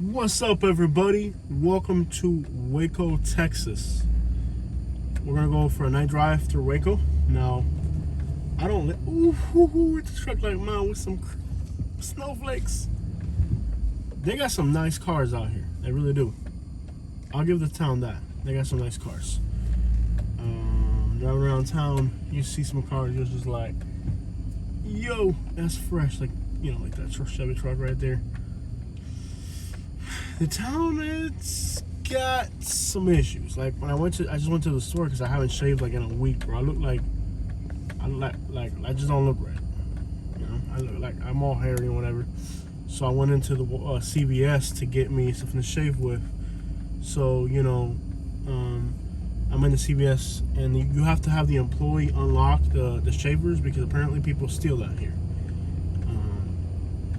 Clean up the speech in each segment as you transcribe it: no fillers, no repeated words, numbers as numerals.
What's up, everybody? Welcome to Waco, Texas. We're gonna go for a night drive through Waco. Now, I don't let. It's a truck like mine with some snowflakes. They got some nice cars out here. They really do. I'll give the town that. They got some nice cars. Driving around town, you see some cars. You're just like, yo, that's fresh. Like, like that Chevy truck right there. The town, it's got some issues. Like when I just went to the store because I haven't shaved like in a week, bro. I just don't look right. I look like I'm all hairy and whatever. So I went into the CVS to get me something to shave with. So I'm in the CVS, and you have to have the employee unlock the shavers because apparently people steal that here.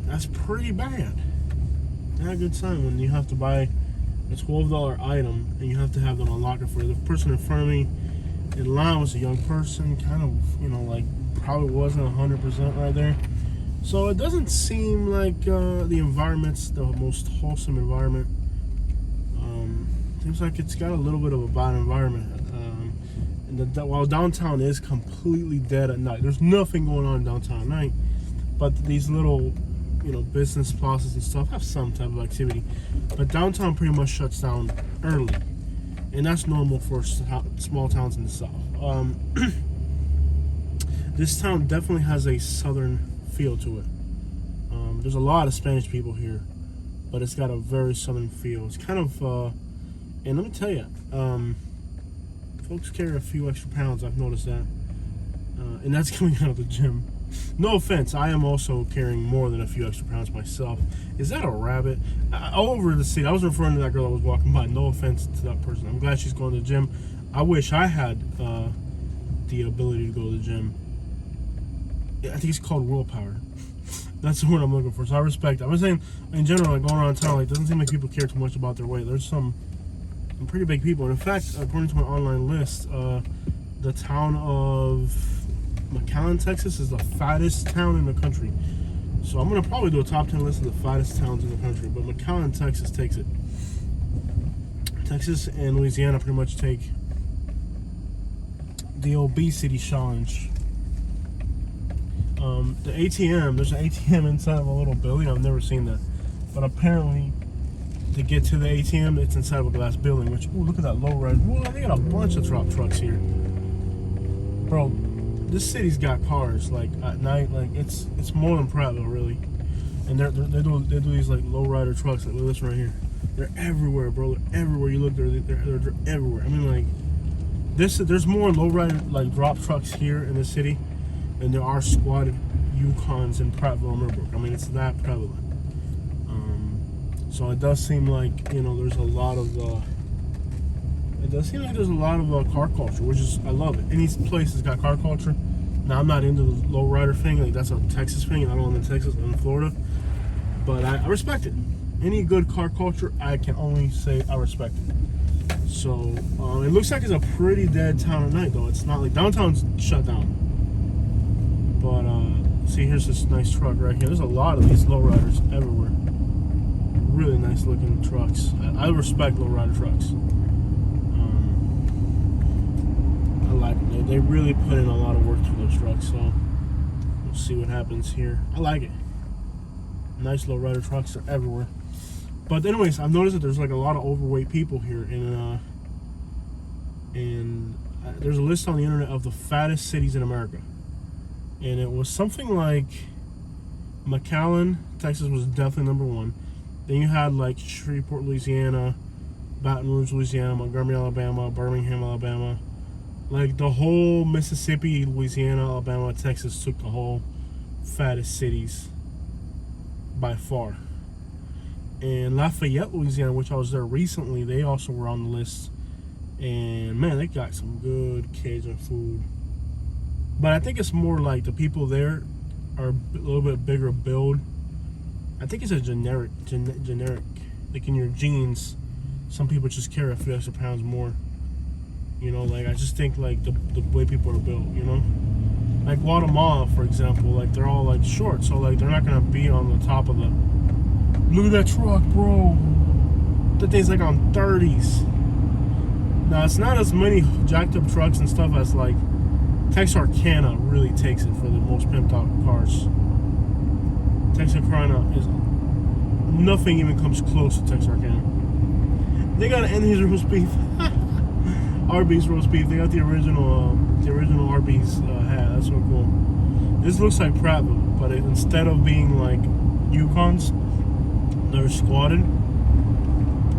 That's pretty bad. Not a good sign when you have to buy a $12 item and you have to have them unlock it for you. The person in front of me in line was a young person, kind of, probably wasn't 100% right there. So it doesn't seem like the environment's the most wholesome environment. Seems like it's got a little bit of a bad environment. While downtown is completely dead at night, there's nothing going on downtown at night, but these little business plazas and stuff have some type of activity. But downtown pretty much shuts down early, and that's normal for small towns in the south. This town definitely has a southern feel to it. There's a lot of Spanish people here, but it's got a very southern feel. It's kind of, and let me tell you, folks carry a few extra pounds. I've noticed that, and that's coming out of the gym. No offense, I am also carrying more than a few extra pounds myself. Is that a rabbit? All over the city. I was referring to that girl that was walking by. No offense to that person. I'm glad she's going to the gym. I wish I had the ability to go to the gym. I think it's called willpower. That's the word I'm looking for. So I respect it. I was saying, in general, like going around town, it doesn't seem like people care too much about their weight. There's some pretty big people. And in fact, according to my online list, the town of McAllen, Texas is the fattest town in the country. So I'm going to probably do a top 10 list of the fattest towns in the country. But McAllen, Texas takes it. Texas and Louisiana pretty much take the obesity challenge. The ATM, there's an ATM inside of a little building. I've never seen that. But apparently, to get to the ATM, it's inside of a glass building. Which, ooh, look at that low ride. Ooh, they got a bunch of trucks here. Bro, this city's got cars like at night, like it's more than Prattville really, and they do these like low rider trucks. Like look at this right here, they're everywhere, bro. They're everywhere you look. They're everywhere. I mean, like there's more low rider like drop trucks here in the city than there are squatted Yukons in Prattville and Millbrook. I mean, it's that prevalent. So it does seem like there's a lot of it does seem like there's a lot of car culture, which is, I love it. Any place that's got car culture. Now, I'm not into the low rider thing. Like, that's a Texas thing, and I don't live in Texas, I live in Florida. But I respect it. Any good car culture, I can only say I respect it. So, it looks like it's a pretty dead town at night, though. It's not like downtown's shut down. But, see, here's this nice truck right here. There's a lot of these low riders everywhere. Really nice looking trucks. I respect low rider trucks. They really put in a lot of work to those trucks, so we'll see what happens here. I like it. Nice low rider trucks are everywhere. But anyways, I've noticed that there's like a lot of overweight people here, and there's a list on the internet of the fattest cities in America, and it was something like McAllen, Texas was definitely number one. Then you had like Shreveport, Louisiana, Baton Rouge, Louisiana, Montgomery, Alabama, Birmingham, Alabama. Like the whole Mississippi, Louisiana, Alabama, Texas took the whole fattest cities by far. And Lafayette, Louisiana, which I was there recently, they also were on the list. And man, they got some good Cajun food. But I think it's more like the people there are a little bit bigger build. I think it's a generic. Like in your genes, some people just carry a few extra pounds more. Like I just think like the way people are built, Like Guatemala, for example, like they're all like short, so like they're not gonna be on the top of the. Look at that truck, bro. That thing's like on 30s. Now it's not as many jacked up trucks and stuff as like Texarkana really takes it for the most pimped out cars. Texarkana is nothing even comes close to Texarkana. They got Andy's roast beef, Arby's roast beef. They got the original Arby's hat. That's so cool. This looks like Prattville, but instead of being like Yukons, they're squatted.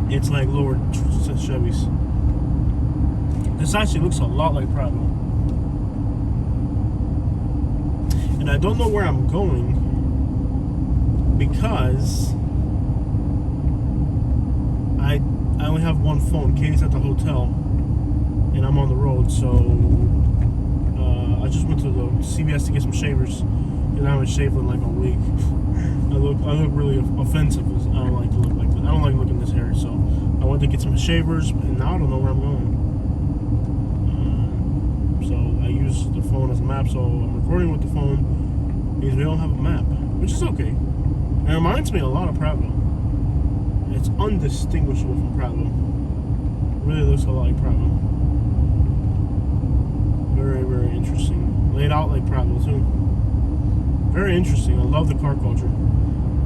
It's like lower Chevys. This actually looks a lot like Prattville. And I don't know where I'm going because I only have one phone. Katie's at the hotel and I'm on the road, so I just went to the CVS to get some shavers and I haven't shaved in like a week. I look really offensive. I don't like to look like this. I don't like looking this hairy, so I went to get some shavers and now I don't know where I'm going. So I use the phone as a map, so I'm recording with the phone because we don't have a map, which is okay. It reminds me a lot of Prattville. It's undistinguishable from Prattville. It really looks a lot like Prattville. Very, very interesting. Laid out like Prattville too. Very interesting. I love the car culture.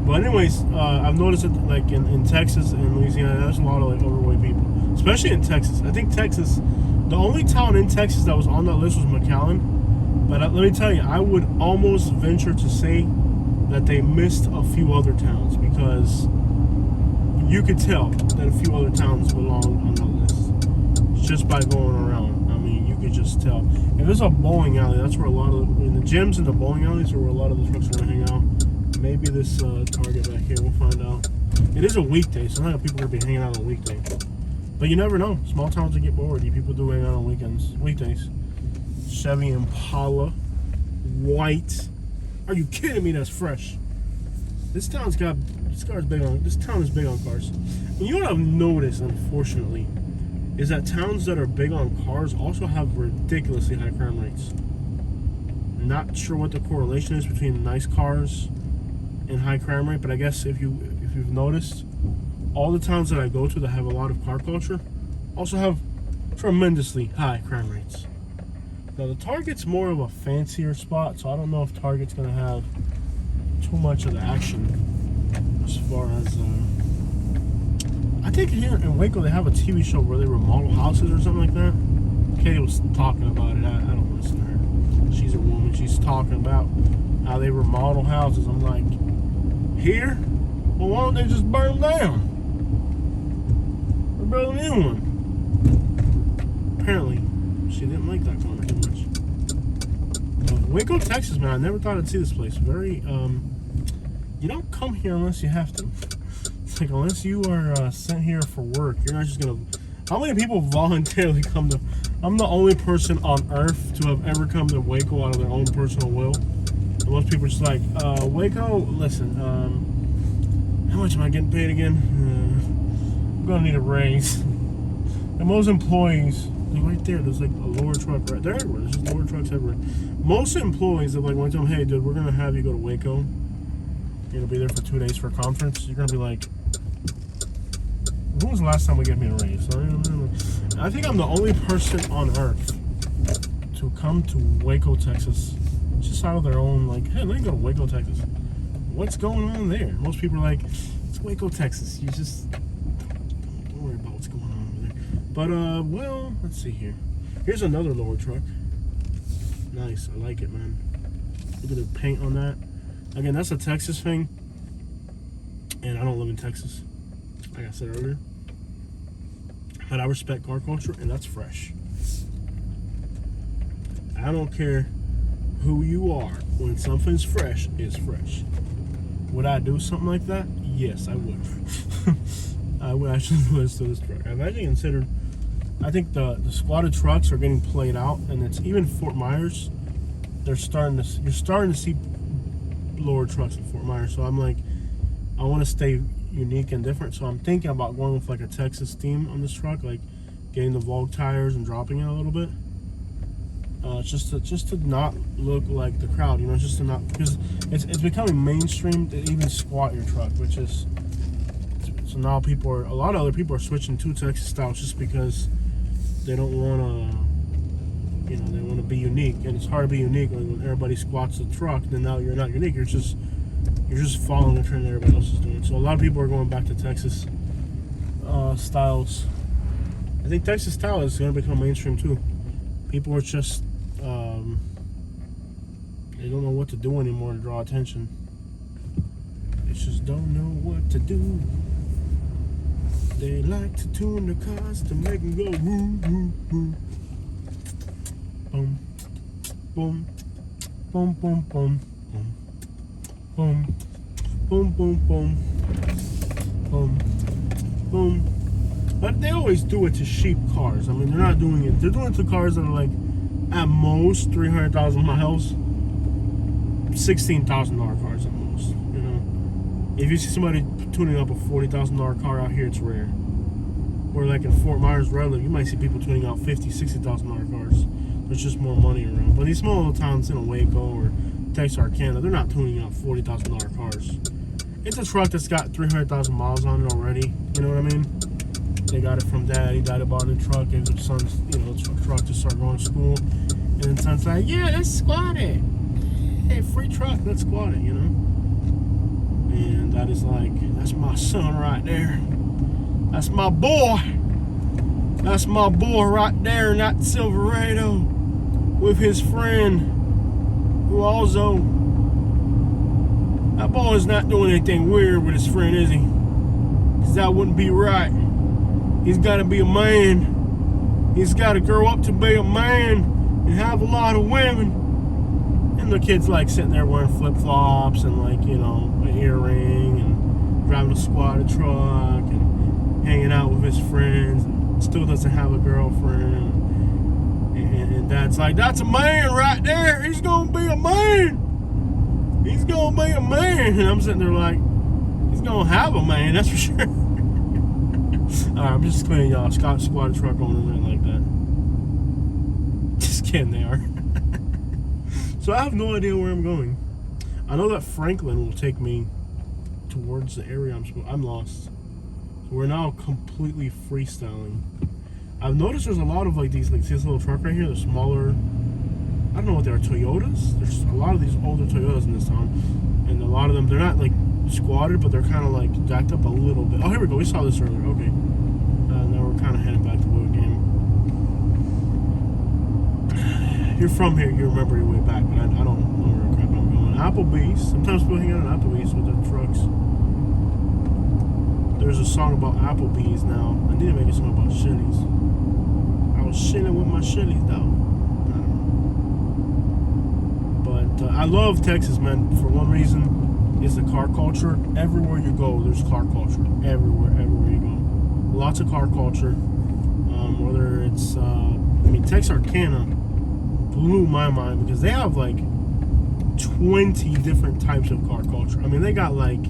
But anyways, I've noticed that like in Texas and Louisiana, there's a lot of like overweight people, especially in Texas. I think Texas, the only town in Texas that was on that list was McAllen. But let me tell you, I would almost venture to say that they missed a few other towns because you could tell that a few other towns belonged on that list just by going around. I mean, you could just tell. If there's a bowling alley, that's where a lot of in the gyms and the bowling alleys are where a lot of the trucks are gonna hang out. Maybe this Target back here, we'll find out. It is a weekday, so not people are gonna be hanging out on a weekday. But you never know. Small towns will get bored. You people do hang out on weekdays. Chevy Impala, white. Are you kidding me? That's fresh. This town is big on cars. And you know what I've noticed, unfortunately, is that towns that are big on cars also have ridiculously high crime rates. Not sure what the correlation is between nice cars and high crime rate, but I guess if you've noticed, all the towns that I go to that have a lot of car culture also have tremendously high crime rates. Now the Target's more of a fancier spot, so I don't know if Target's gonna have too much of the action as far as I think here in Waco they have a TV show where they remodel houses or something like that. Katie was talking about it. I don't listen to her. She's a woman. She's talking about how they remodel houses. I'm like, here? Well, why don't they just burn them down? Or build a new one? Apparently, she didn't like that one too much. Waco, Texas, man. I never thought I'd see this place. Very, you don't come here unless you have to. It's like, unless you are sent here for work, you're not just gonna. How many people voluntarily come to? I'm the only person on earth to have ever come to Waco out of their own personal will. And most people are just like, Waco, listen, how much am I getting paid again? I'm gonna need a raise. And most employees, right there, there's like a lower truck right there. Everywhere. There's just lower trucks everywhere. Most employees, if like when I tell them, hey, dude, we're gonna have you go to Waco. You're gonna be there for 2 days for a conference. You're gonna be like, when was the last time we gave me a raise? I think I'm the only person on earth to come to Waco, Texas, just out of their own, like, hey, let me go to Waco, Texas. What's going on there? Most people are like, it's Waco, Texas. You just don't worry about what's going on over there. But, well, let's see here. Here's another lower truck. Nice, I like it, man. Look at the paint on that. Again, that's a Texas thing. And I don't live in Texas, like I said earlier. But I respect car culture, and that's fresh. I don't care who you are. When something's fresh, it's fresh. Would I do something like that? Yes, I would. I would actually list to this truck. I've actually considered. I think the squatted trucks are getting played out, and it's even Fort Myers. You're starting to see lower trucks in Fort Myers. So I'm like, I want to stay unique and different. So I'm thinking about going with like a Texas theme on this truck, like getting the Vogue tires and dropping it a little bit. Just to not look like the crowd, you know, just to not, because it's becoming mainstream to even squat your truck, which is So now a lot of other people are switching to Texas styles just because they don't want to, they want to be unique. And it's hard to be unique when everybody squats the truck. Then now you're not unique. You're just following the trend that everybody else is doing. So a lot of people are going back to Texas styles. I think Texas style is going to become mainstream too. People are just they don't know what to do anymore to draw attention. They just don't know what to do. They like to tune the cars to make them go woo woo woo. Boom, boom, boom, boom, boom, boom, boom, boom, boom, boom, boom. But they always do it to cheap cars. I mean, they're not doing it. They're doing it to cars that are like at most 300,000 miles, $16,000 cars at most. If you see somebody tuning up a $40,000 car out here, it's rare. Or like in Fort Myers, where I live, you might see people tuning out $50,000, $60,000 cars. There's just more money around. But these small little towns in Waco or Texarkana, they're not tuning out $40,000 cars. It's a truck that's got 300,000 miles on it already. You know what I mean? They got it from dad. He died about a new truck. Gave his son, a truck to start going to school. And then son's like, yeah, let's squat it. Hey, free truck, let's squat it, And that is like, that's my son right there. That's my boy. That's my boy right there in that Silverado with his friend who also, that boy's not doing anything weird with his friend, is he? Because that wouldn't be right. He's got to be a man. He's got to grow up to be a man and have a lot of women. And the kid's like sitting there wearing flip-flops and like, an earring and driving a squatted truck and hanging out with his friends and still doesn't have a girlfriend. And dad's like, that's a man right there. He's going to be a man. He's going to be a man. And I'm sitting there like, he's going to have a man, that's for sure. Alright, I'm just cleaning y'all. Squatted truck owners ain't like that. Just kidding, they are. So I have no idea where I'm going. I know that Franklin will take me towards the area I'm lost. So we're now completely freestyling. I've noticed there's a lot of like these, this little truck right here, the smaller, I don't know what they are, Toyotas? There's a lot of these older Toyotas in this town. And a lot of them, they're not like squatted, but they're kind of like jacked up a little bit. Oh, here we go. We saw this earlier. Okay. Now we're kind of heading back to the game. You're from here, you remember your way back, but I don't know where crap I'm going. Applebee's. Sometimes people hang out at Applebee's with their trucks. There's a song about Applebee's now. I need to make a song about Shillies. I was shitting with my Shillies, though. But I love Texas, man, for one reason. Is the car culture. Everywhere you go, there's car culture. Everywhere you go. Lots of car culture. Whether it's, Texarkana blew my mind because they have like 20 different types of car culture. I mean, they got like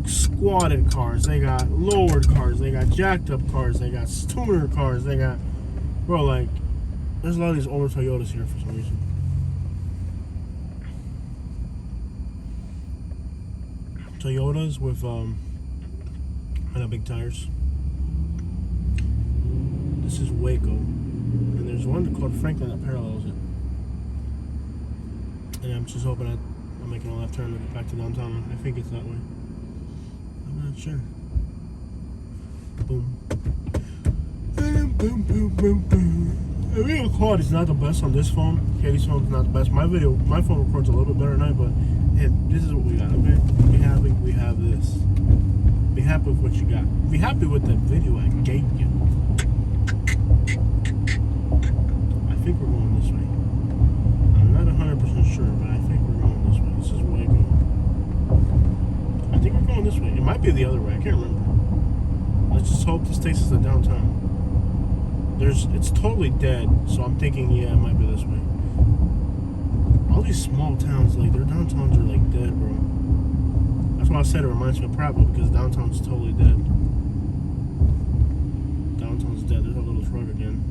squatted cars, they got lowered cars, they got jacked up cars, they got tuner cars, they got, there's a lot of these older Toyotas here for some reason. Toyotas with kind of big tires. This is Waco, and there's one called Franklin that parallels it. And I'm just hoping I'm making a left turn to get back to downtown. I think it's that way. I'm not sure. Boom. Boom, boom, boom, boom, boom. The video quality is not the best on this phone. Katie's phone is not the best. My phone records a little bit better at night, but hey, this is what we got, okay? Be happy we have this. Be happy with what you got. Be happy with the video I gave you. I think we're going this way. I'm not 100% sure, but I think we're going this way. This is Waco. I think we're going this way. It might be the other way. I can't remember. Let's just hope this takes us to downtown. It's totally dead, so I'm thinking, yeah, it might be this way. All these small towns, like, their downtowns are, like, dead, bro. That's why I said it reminds me of Prattville, because downtown's totally dead. Downtown's dead. There's a little truck again.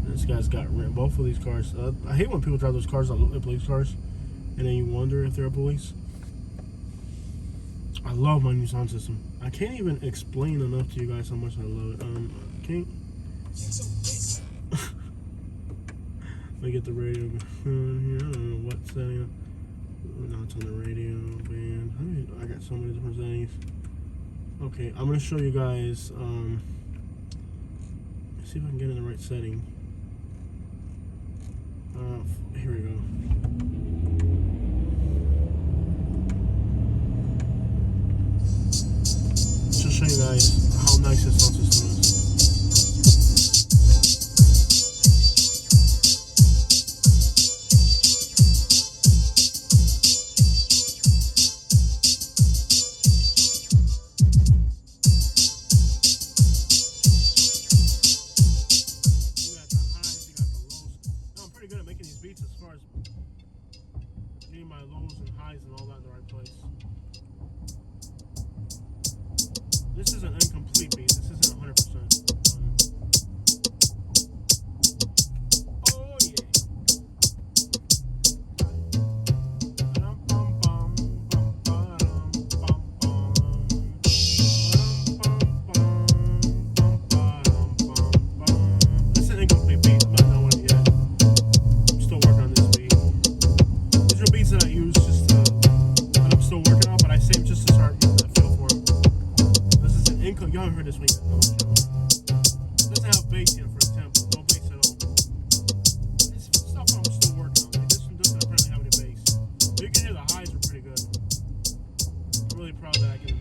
This guy's got both of these cars. I hate when people drive those cars that look like police cars, and then you wonder if they're police. I love my new sound system. I can't even explain enough to you guys how much I love it. Can't. Let me get the radio going here. I don't know what setting. Now it's on the radio band. I got so many different settings. Okay, I'm gonna show you guys. See if I can get in the right setting. Here we go. Just show you guys how nice this sound system is. You got the highs, you got the lows. Now I'm pretty good at making these beats as far as getting my lows and highs and all that in the right place. This is an incomplete beat. This isn't 100% done. Oh yeah. This is an incomplete beat. I'm not done with it yet. I'm still working on this beat. These are beats that I use just that I'm still working on, but I save just to start getting that feel for them. Income, y'all haven't heard this one yet. No, doesn't have bass in for example. No bass at all. It's stuff I'm still working on. Like, this one doesn't apparently have any bass. But you can hear the highs are pretty good. I'm really proud that I can.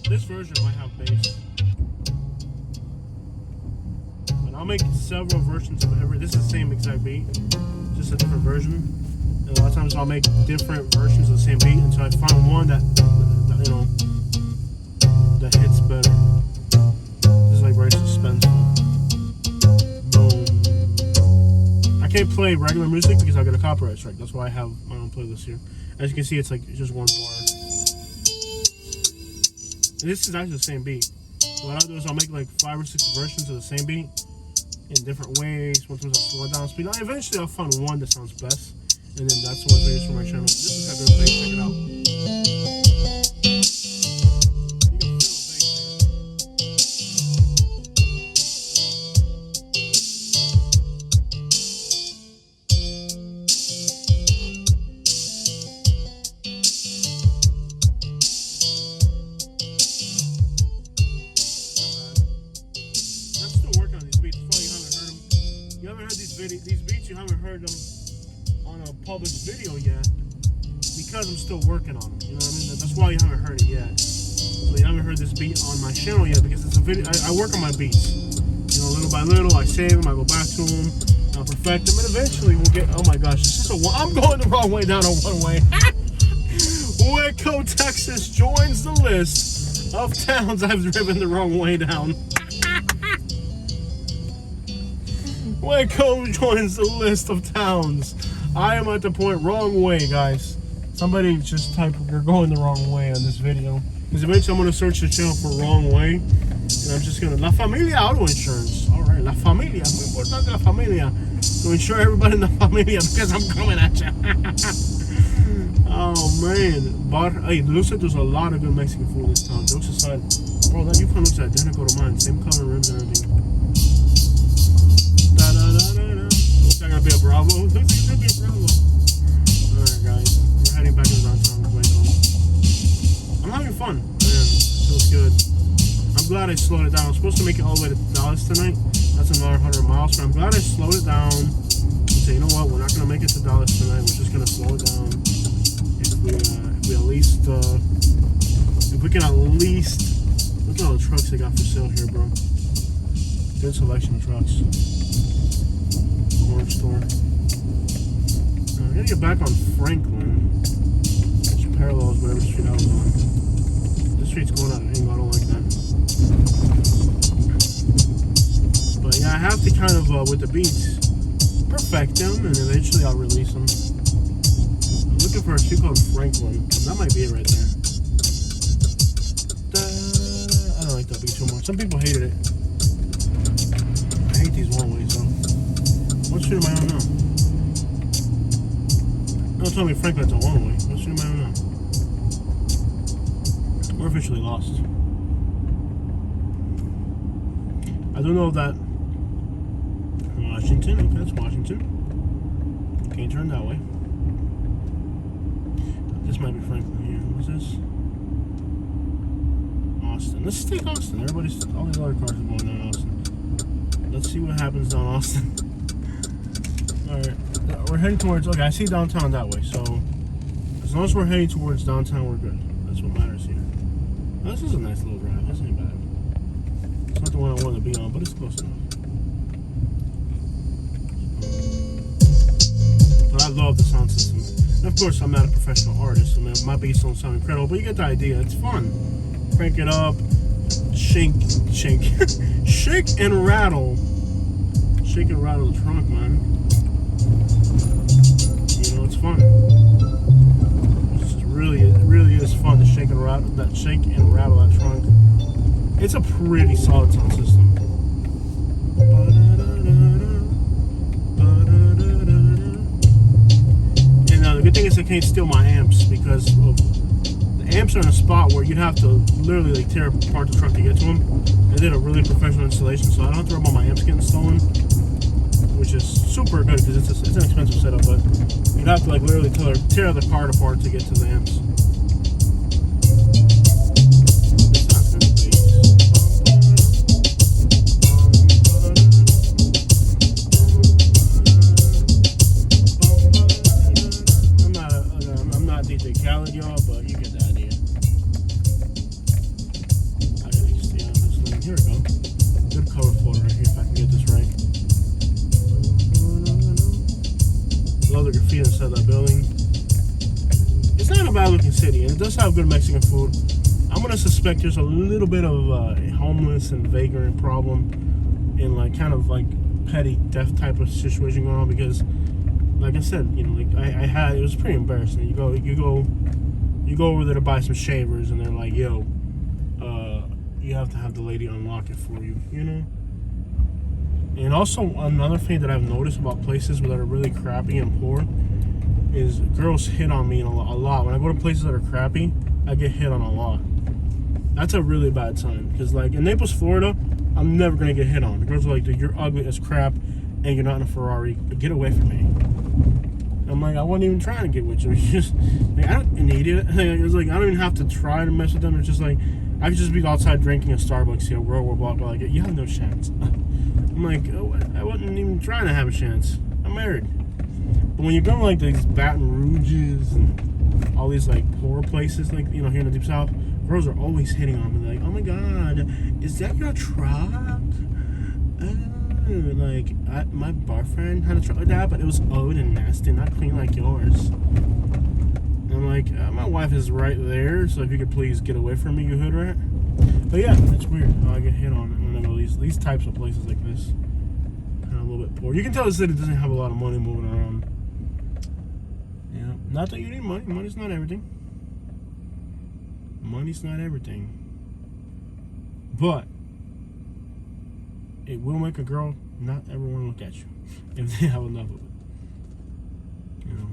This version might have bass. But I'll make several versions of every. This is the same exact beat, just a different version. And a lot of times I'll make different versions of the same beat until I find one that you know, that hits better. This is like very suspenseful. Boom. I can't play regular music because I got a copyright strike. That's why I have my own playlist here. As you can see, it's like just one bar. And this is actually the same beat. So what I'll do is I'll make like 5 or 6 versions of the same beat in different ways. Sometimes I'll slow it down, speed. Now, eventually I'll find one that sounds best, and then that's what I use for my channel. This is how good thing. Check it out. These beats, you haven't heard them on a published video yet because I'm still working on them. You know what I mean? That's why you haven't heard it yet. So you haven't heard this beat on my channel yet because it's a video. I work on my beats. You know, little by little, I save them, I go back to them, I'll perfect them, and eventually we'll get. Oh my gosh, this is I'm going the wrong way down a one-way. Waco, Texas joins the list of towns I've driven the wrong way down. Waco joins the list of towns. I am at the point wrong way, guys. Somebody just type you're going the wrong way on this video. Because eventually I'm going to search the channel for wrong way. And I'm just going to... La Familia Auto Insurance. Alright, La Familia. Muy importante La Familia. To insure everybody in La Familia because I'm coming at you. Oh, man. Hey, looks like there's a lot of good Mexican food in this town. Jokes aside. Bro, that viewpoint looks identical to mine. Same color rims and everything. Looks like gonna be a Bravo. Looks like it's gonna be a Bravo. Alright, guys. We're heading back to downtown. I'm having fun. Man, it feels good. I'm glad I slowed it down. I'm supposed to make it all the way to Dallas tonight. That's another 100 miles. But I'm glad I slowed it down. And say, you know what? We're not gonna make it to Dallas tonight. We're just gonna slow it down. If we at least, if we can at least look at all the trucks they got for sale here, bro. Good selection of trucks. Orange store. I'm gonna get back on Franklin, which parallels whatever street I was on. This street's going out of angle. I don't like that. But yeah, I have to kind of with the beats perfect them, and eventually I'll release them. I'm looking for a street called Franklin. That might be it right there. I don't like that beat too much. Some people hated it. I hate these one ways though. What street am I on now? Don't tell me Franklin's a one way. What street am I on now? We're officially lost. I don't know that Washington. Okay, that's Washington. Can't turn that way. This might be Franklin here. What's this? Austin. Let's take Austin. All these other cars are going down Austin. Let's see what happens down Austin. Alright. We're heading towards, okay, I see downtown that way, so as long as we're heading towards downtown, we're good. That's what matters here. Now, this is a nice little drive. This ain't bad. It's not the one I want to be on, but it's close enough. But I love the sound system. And of course, I'm not a professional artist, so my bass don't sound incredible, but you get the idea. It's fun. Crank it up, shake and rattle. Shake and rattle the trunk, man. You know, it's fun. It really is fun to shake and rattle that trunk. It's a pretty solid sound system. And the good thing is I can't steal my amps because the amps are in a spot where you'd have to literally like tear apart the truck to get to them. They did a really professional installation, so I don't have to worry about my amps getting stolen, which is super good because it's an expensive setup, but you'd have to like literally tear the car apart to get to the amps. I'm not DJ Khaled, y'all, but you get the idea. I gotta stay on this lane. Here we go. Good cover photo right here if I can get this right. Love the graffiti inside that building. It's not a bad looking city, and it does have good Mexican food. I'm gonna suspect there's a little bit of homeless and vagrant problem in like kind of like petty theft type of situation going on because, like I said, you know, like it was pretty embarrassing. You go over there to buy some shavers, and they're like, "Yo, you have to have the lady unlock it for you," you know. And also another thing that I've noticed about places that are really crappy and poor is girls hit on me a lot. When I go to places that are crappy, I get hit on a lot. That's a really bad sign because, like, in Naples, Florida, I'm never gonna get hit on. The girls are like, "Dude, you're ugly as crap, and you're not in a Ferrari. Get away from me." I'm like, I wasn't even trying to get with you. It's just, like, I'm an idiot. It's like I don't even have to try to mess with them. It's just like I could just be outside drinking at Starbucks, you know, girl will walk by like, "You have no chance." I'm like, oh, I wasn't even trying to have a chance. I'm married. But when you go to like these Baton Rouges and all these like poor places, like, you know, here in the Deep South, girls are always hitting on me like, "Oh my God, is that your truck? Like, my boyfriend had a truck like that, but it was old and nasty, not clean like yours." And I'm like, my wife is right there, so if you could please get away from me, you hood rat. But yeah, it's weird how I get hit on when I go these types of places like this. Kind of a little bit poor. You can tell the city doesn't have a lot of money moving around. Yeah, not that you need money. Money's not everything. Money's not everything. But it will make a girl not ever want to look at you if they have enough of it. You know.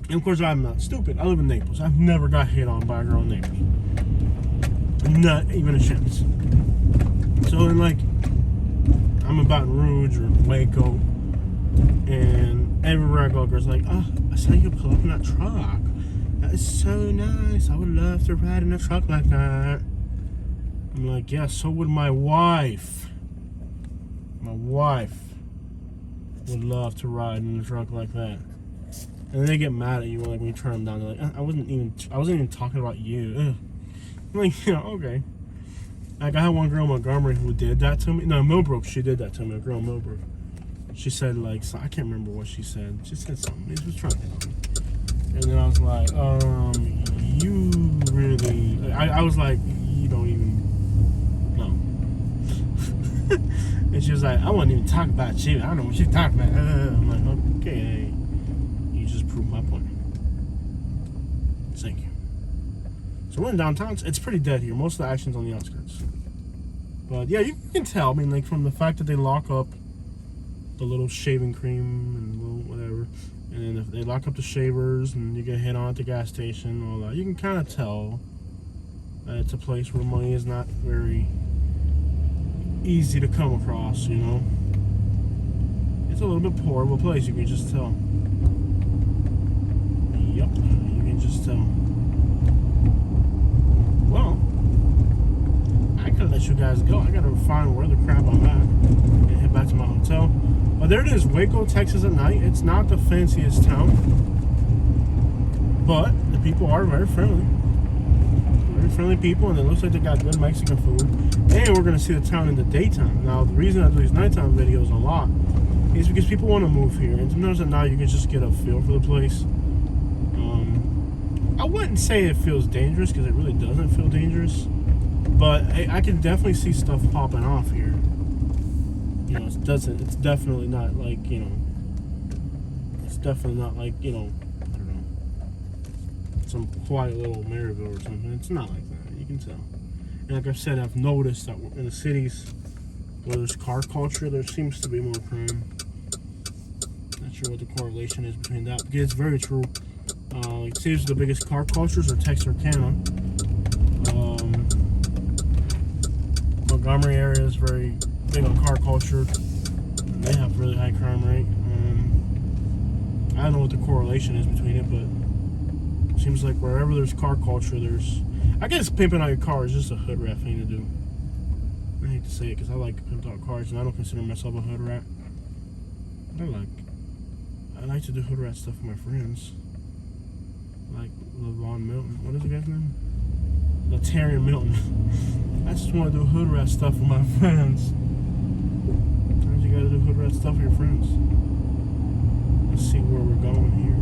And of course, I'm not stupid. I live in Naples. I've never got hit on by a girl in Naples. Not even a chance. So then, like, I'm in Baton Rouge or Waco, and everywhere I go, girls like, "Oh, I saw you pull up in that truck. That is so nice. I would love to ride in a truck like that." I'm like, "Yeah, so would my wife. My wife would love to ride in a truck like that." And then they get mad at you like when you turn them down. They're like, I wasn't even talking about you." Ugh. I'm like, yeah, okay. Like, I had one girl in Montgomery who did that to me. No, Millbrook, she did that to me. A girl in Millbrook. She said, like, so I can't remember what she said. She said something. She was trying to hit on me. And then I was like, you really... I was like, you don't even know. And she was like, "I wasn't even talking about you. I don't know what you're talking about." I'm like, okay. You just proved my point. Thank you. So we're in downtown. It's pretty dead here. Most of the action's on the outskirts. But yeah, you can tell. I mean, like, from the fact that they lock up the little shaving cream and little whatever, And then if they lock up the shavers and you get hit on at the gas station, all that, you can kind of tell that it's a place where money is not very easy to come across, you know. It's a little bit poor of a place, you can just tell. Yep, you can just tell. Well, I gotta let you guys go. I gotta find where the crap I'm at and head back to my hotel. But there it is, Waco, Texas at night. It's not the fanciest town, but the people are very friendly. Very friendly people, and it looks like they got good Mexican food. And we're gonna see the town in the daytime. Now, the reason I do these nighttime videos a lot is because people want to move here, and sometimes at night you can just get a feel for the place. I wouldn't say it feels dangerous, because it really doesn't feel dangerous, but I can definitely see stuff popping off here. You know, it's definitely not like, you know, it's definitely not like, you know, I don't know, some quiet little Maryville or something. It's not like that, you can tell. And like I've said, I've noticed that in the cities where there's car culture, there seems to be more crime. Not sure what the correlation is between that, because it's very true. Like cities with the biggest car cultures are Texarkana. Montgomery area is very big on car culture. And they have really high crime rate. I don't know what the correlation is between it, but it seems like wherever there's car culture, there's... I guess pimping out your car is just a hood rat thing to do. I hate to say it, because I like to pimp out cars, and I don't consider myself a hood rat. But I like to do hood rat stuff with my friends. Like LaVon Milton. What is the guy's name? Latarian Milton. I just want to do hood rat stuff with my friends. Sometimes you gotta do hood rat stuff with your friends. Let's see where we're going here.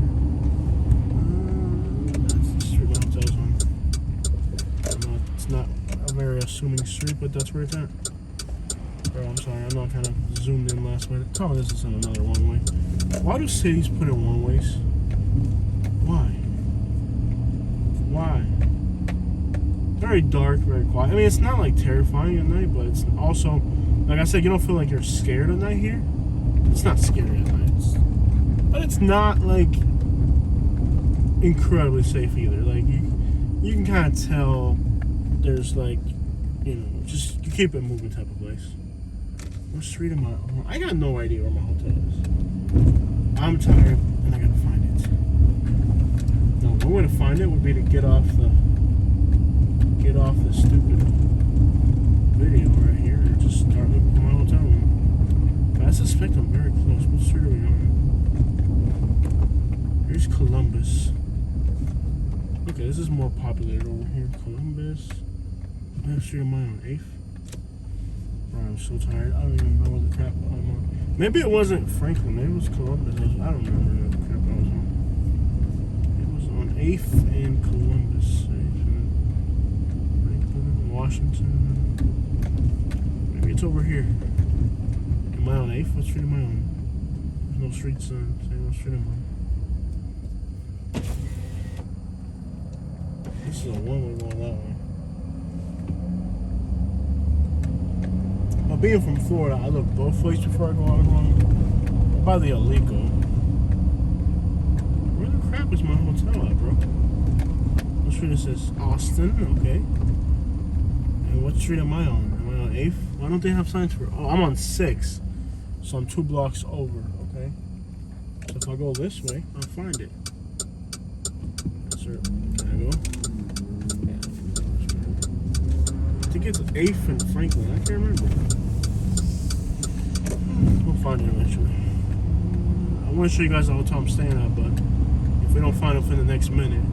That's the street my hotel's on. It's not a very assuming street, but that's where it's at. Oh, I'm sorry, I'm not kind of zoomed in last minute. Tell me this isn't another one way. Why do cities put in one ways? Why? Why? Very dark, very quiet. I mean, it's not like terrifying at night, but it's also, like I said, you don't feel like you're scared at night here. It's not scary at night, but it's not like incredibly safe either. Like you can kind of tell there's like, you know, just you keep it moving type of place. What street am I on? I got no idea where my hotel is. I'm tired and I gotta find it. No, one way to find it would be to get off the stupid video right here and just start looking for my hotel room. But I suspect I'm very close. What street are we on? Here's Columbus. Okay, this is more populated over here. Columbus. What street am I on? 8th? Bro, I'm so tired. I don't even know what the crap I'm on. Maybe it wasn't Franklin. Maybe it was Columbus. I don't remember what the crap I was on. It was on 8th and Columbus. Washington. Maybe it's over here. Am I on 8th? What street am I on? There's no street sign saying what street am I on. This is a one-way going that way. But being from Florida, I look both ways before I go out wrong. By the Alico. Where the crap is my hotel at, bro? What street is this? Austin, okay. What street am I on? Am I on 8th? Why don't they have signs for... Oh, I'm on 6th. So I'm 2 blocks over, okay? So if I go this way, I'll find it. Yes, sir. Can I go? Yeah. I think it's 8th and Franklin. I can't remember. We'll find it eventually. I want to show you guys the hotel I'm staying at, but if we don't find it within the next minute,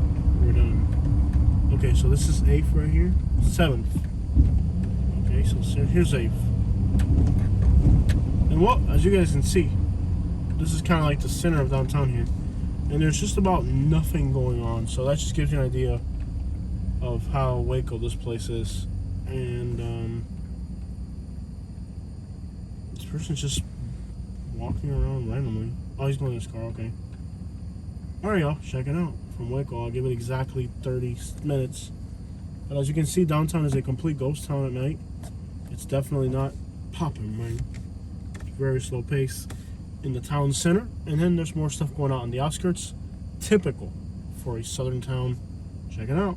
we're done. Okay, so this is 8th right here. 7th. Okay, so here's 8th. And what, as you guys can see, this is kind of like the center of downtown here. And there's just about nothing going on. So that just gives you an idea of how Waco this place is. And this person's just walking around randomly. Oh, he's going in his car, okay. Alright, y'all, check it out. From Waco, I'll give it exactly 30 minutes. But as you can see, downtown is a complete ghost town at night. It's definitely not popping, man. It's very slow pace. in the town center, and then there's more stuff going on the outskirts. Typical for a southern town. Check it out.